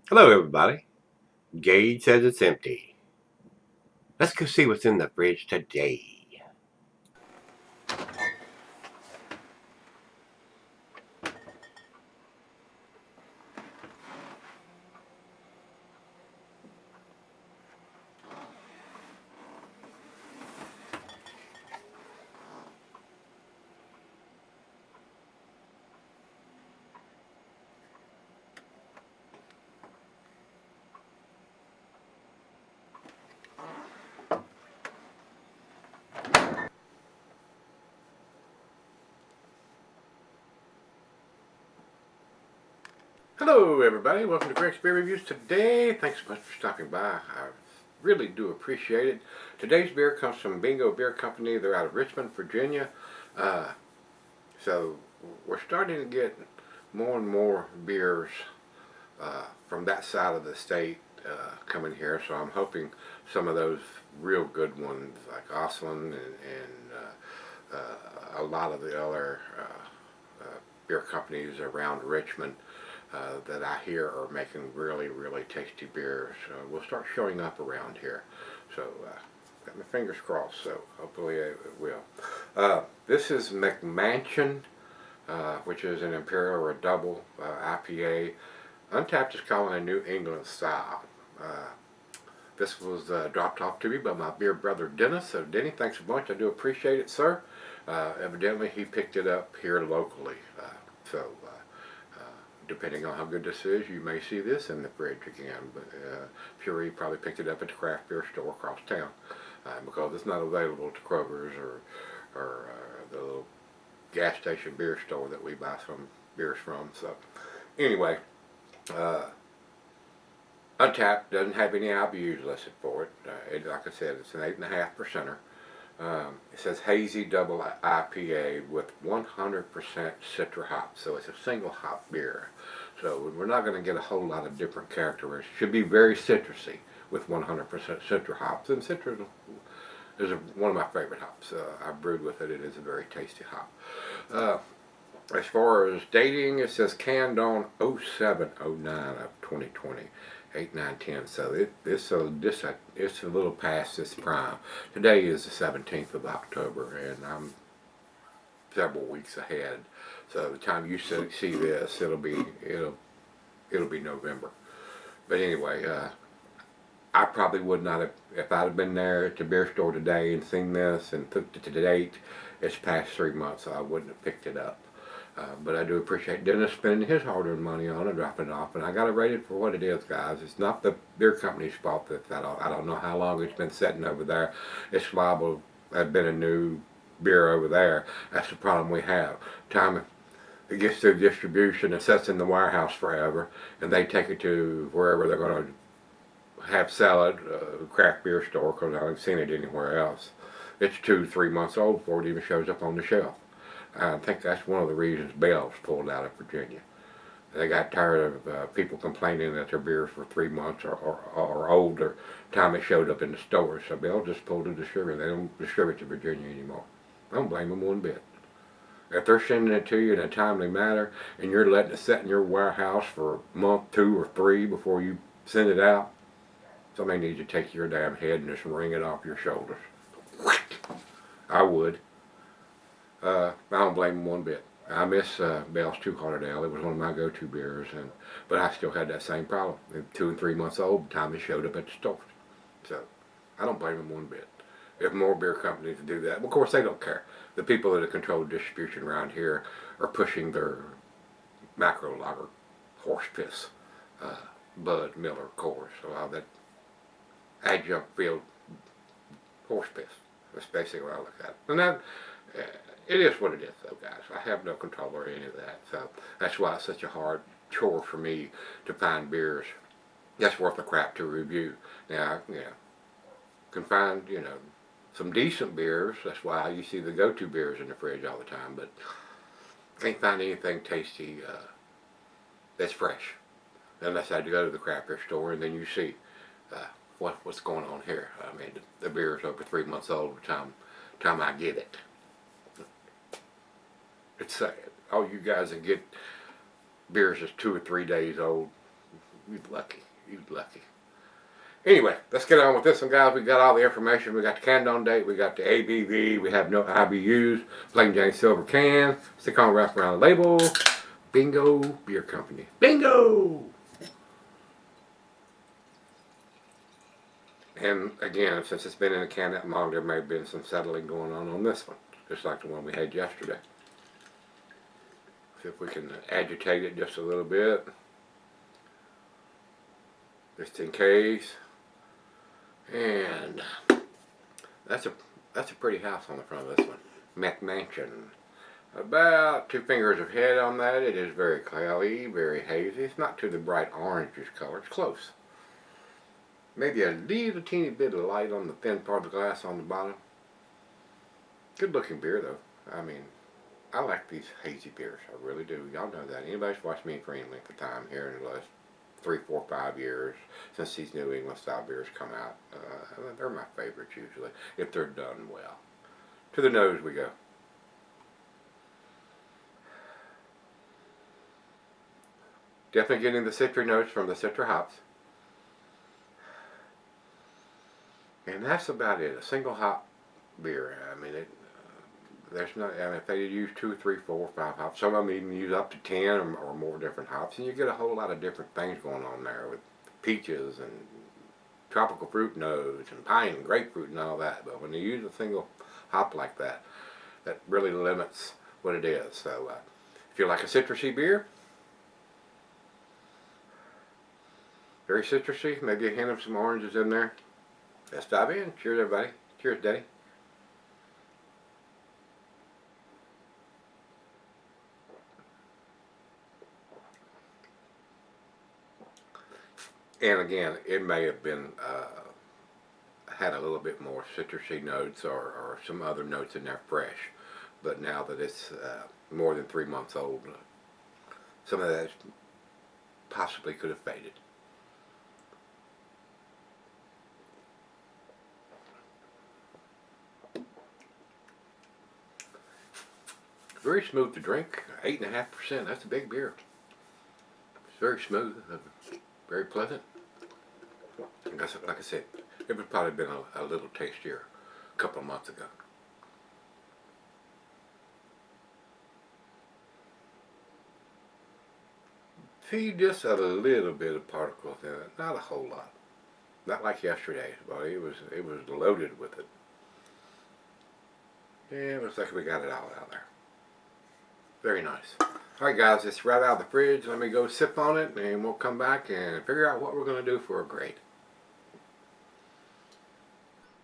Hello, everybody. Gage says it's empty. Let's go see what's in the fridge today. Hello, everybody. Welcome to Gregsbeerreviews today. Thanks so much for stopping by. I really do appreciate it. Today's beer comes from Bingo Beer Company. They're out of Richmond, Virginia. So we're starting to get more and more beers from that side of the state coming here. So I'm hoping some of those real good ones like Osland and a lot of the other beer companies around Richmond that I hear are making really, really tasty beers. Will start showing up around here. So got my fingers crossed, so hopefully it will. This is McMansion, which is an Imperial or a double IPA. Untapped is calling a New England style. This was dropped off to me by my beer brother Dennis. So Denny, thanks a bunch. I do appreciate it, sir. Evidently he picked it up here locally. Depending on how good this is, you may see this in the fridge again. But Fury probably picked it up at the craft beer store across town because it's not available to Kroger's or the little gas station beer store that we buy some beers from. So anyway, Untapped doesn't have any IBUs listed for it. Like I said, it's an 8.5%er. It says hazy double IPA with 100% citra hops, so it's a single hop beer. So we're not going to get a whole lot of different characteristics. Should be very citrusy with 100% citra hops, and citra is one of my favorite hops. I brewed with it. It is a very tasty hop. As far as dating, it says canned on 0709 of 2020. 8, 9, 10. So it's a little past its prime. Today is the 17th of October, and I'm several weeks ahead. So the time you see this, it'll be November. But anyway, I probably would not have, if I'd have been there at the beer store today and seen this and took it to the date. It's past 3 months, so I wouldn't have picked it up. But I do appreciate Dennis spending his hard-earned money on it, dropping it off, and I got it rated for what it is, guys. It's not the beer company's fault that I don't know how long it's been sitting over there. It's liable to have been a new beer over there. That's the problem we have. Time it gets through distribution, it sits in the warehouse forever, and they take it to wherever they're going to have sell it, craft beer store, because I haven't seen it anywhere else. It's 2, 3 months old before it even shows up on the shelf. I think that's one of the reasons Bell's pulled out of Virginia. They got tired of people complaining that their beers were 3 months or older time it showed up in the stores. So Bell just pulled the distributor. They don't distribute to Virginia anymore. I don't blame them one bit. If they're sending it to you in a timely manner and you're letting it sit in your warehouse for a month, 2 or 3 before you send it out, somebody needs to take your damn head and just wring it off your shoulders. I would. I don't blame them one bit. I miss Bell's Two Hearted Ale. It was one of my go-to beers, but I still had that same problem. 2 and 3 months old by the time it showed up at the store. So I don't blame them one bit. If more beer companies do that, of course they don't care. The people that control distribution around here are pushing their macro lager, horse piss, Bud, Miller, Coors, so all that adjunct field horse piss. That's basically what I look at. And that. It is what it is, though, guys. I have no control over any of that. So that's why it's such a hard chore for me to find beers that's worth a crap to review. Now, can find, some decent beers. That's why you see the go-to beers in the fridge all the time. But can't find anything tasty that's fresh. Unless I had to go to the craft beer store and then you see what's going on here. I mean, the beer is over 3 months old by the time I get it. It's sad. All you guys that get beers that's 2 or 3 days old, You lucky. You lucky. Anyway, let's get on with this one, guys. We got all the information. We got the can on date. We got the ABV. We have no IBUs. Plain Jane silver can. Stick on wrap around the label. Bingo Beer Company. Bingo! And again, since it's been in a can that long, there may have been some settling going on this one. Just like the one we had yesterday. See if we can agitate it just a little bit. Just in case. And that's a pretty house on the front of this one. McMansion. About 2 fingers of head on that. It is very cloudy, very hazy. It's not to the bright orangish color. It's close. Maybe a little teeny bit of light on the thin part of the glass on the bottom. Good looking beer though. I mean, I like these hazy beers. I really do. Y'all know that. Anybody's watched me for any length of time here in the last 3, 4, 5 years since these New England style beers come out. They're my favorites usually, if they're done well. To the nose we go. Definitely getting the citry notes from the citra hops. And that's about it. A single hop beer. I mean, there's not. I mean, if they use 2, 3, 4, 5 hops, some of them even use up to 10 or more different hops, and you get a whole lot of different things going on there with peaches and tropical fruit notes and pine and grapefruit and all that. But when you use a single hop like that, that really limits what it is. So, if you like a citrusy beer, very citrusy, maybe a hint of some oranges in there. Let's dive in. Cheers, everybody. Cheers, Daddy. And again, it may have been had a little bit more citrusy notes or some other notes in there fresh. But now that it's more than 3 months old, some of that possibly could have faded. Very smooth to drink, 8.5%. That's a big beer. It's very smooth, very pleasant. Like I said, it would probably been a little tastier a couple of months ago. See, just a little bit of particles in it, not a whole lot. Not like yesterday, but it was loaded with it. Yeah, it looks like we got it all out there. Very nice. Alright guys, it's right out of the fridge. Let me go sip on it and we'll come back and figure out what we're going to do for a grade.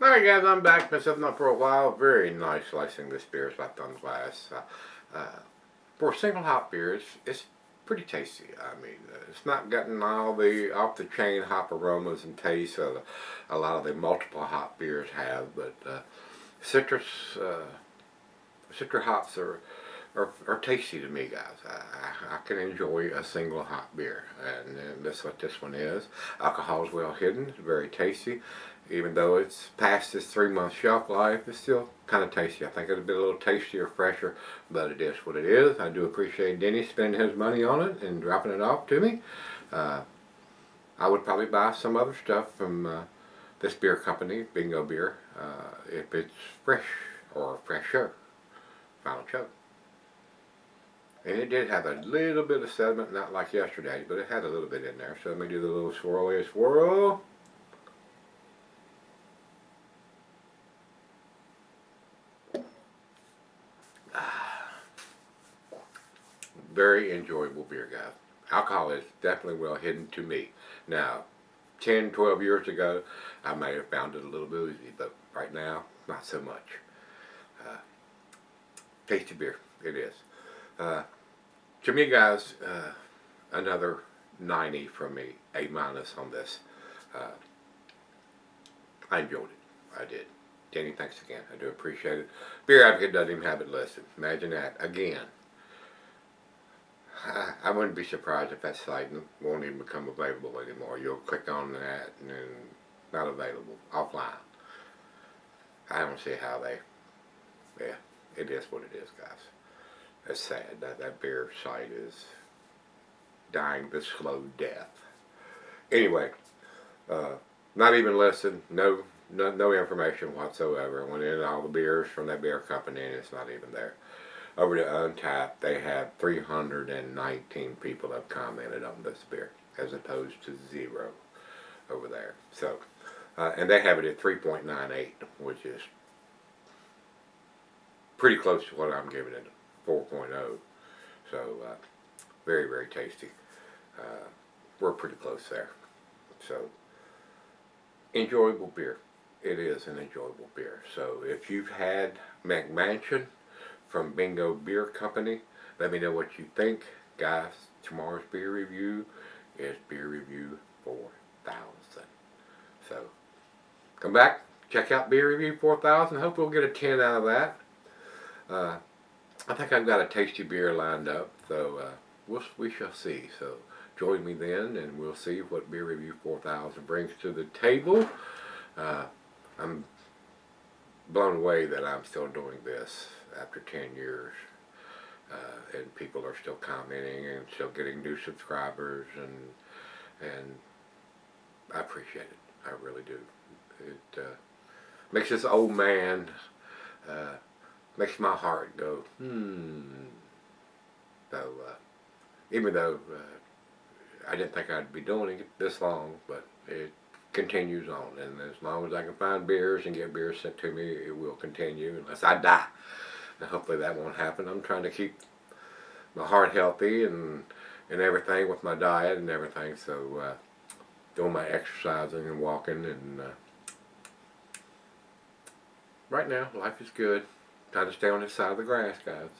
Alright guys, I'm back. Been sipping on for a while. Very nice slicing this beer is left on the glass. For a single hop beer, it's pretty tasty. I mean, it's not gotten all the off the chain hop aromas and tastes a lot of the multiple hop beers have, but citra hops are tasty to me, guys. I can enjoy a single hop beer, and that's what this one is. Alcohol is well hidden. It's very tasty. Even though it's past its 3-month shelf life, it's still kind of tasty. I think it'd be a little tastier, fresher, but it is what it is. I do appreciate Denny spending his money on it and dropping it off to me. I would probably buy some other stuff from this beer company, Bingo Beer, if it's fresh or fresher. Final choke. And it did have a little bit of sediment, not like yesterday, but it had a little bit in there. So let me do the little swirly swirl. Very enjoyable beer, guys. Alcohol is definitely well hidden to me. Now, 10, 12 years ago, I may have found it a little boozy, but right now, not so much. Tasty beer, it is. To me, guys, another 90 from me, A- on this. I enjoyed it. I did. Danny, thanks again. I do appreciate it. Beer Advocate doesn't even have it listed. Imagine that. Again. I wouldn't be surprised if that site won't even become available anymore. You'll click on that and then not available. Offline. I don't see how yeah, it is what it is, guys. That's sad. That beer site is dying the slow death. Anyway, uh, not even listed, no information whatsoever. Went in all the beers from that beer company and it's not even there. Over to Untapped, they have 319 people have commented on this beer, as opposed to 0 over there. So, and they have it at 3.98, which is pretty close to what I'm giving it, 4.0. So, very, very tasty. We're pretty close there. So, enjoyable beer. It is an enjoyable beer. So, if you've had McMansion from Bingo Beer Company, let me know what you think. Guys, tomorrow's beer review is Beer Review 4000. So, come back, check out Beer Review 4000. Hope we'll get a 10 out of that. I think I've got a tasty beer lined up, so we shall see. So join me then, and we'll see what Beer Review 4000 brings to the table. I'm blown away that I'm still doing this after 10 years, and people are still commenting and still getting new subscribers, and I appreciate it. I really do. It makes this old man, makes my heart go, So, even though I didn't think I'd be doing it this long, but it continues on. And as long as I can find beers and get beers sent to me, it will continue unless I die. And hopefully that won't happen. I'm trying to keep my heart healthy and everything with my diet and everything. So, doing my exercising and walking, and right now life is good. Trying to stay on this side of the grass, guys.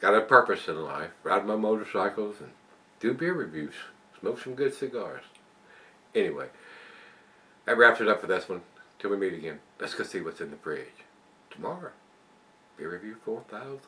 Got a purpose in life. Ride my motorcycles and do beer reviews. Smoke some good cigars. Anyway, that wraps it up for this one. Till we meet again, let's go see what's in the fridge tomorrow. Beer Review 4000.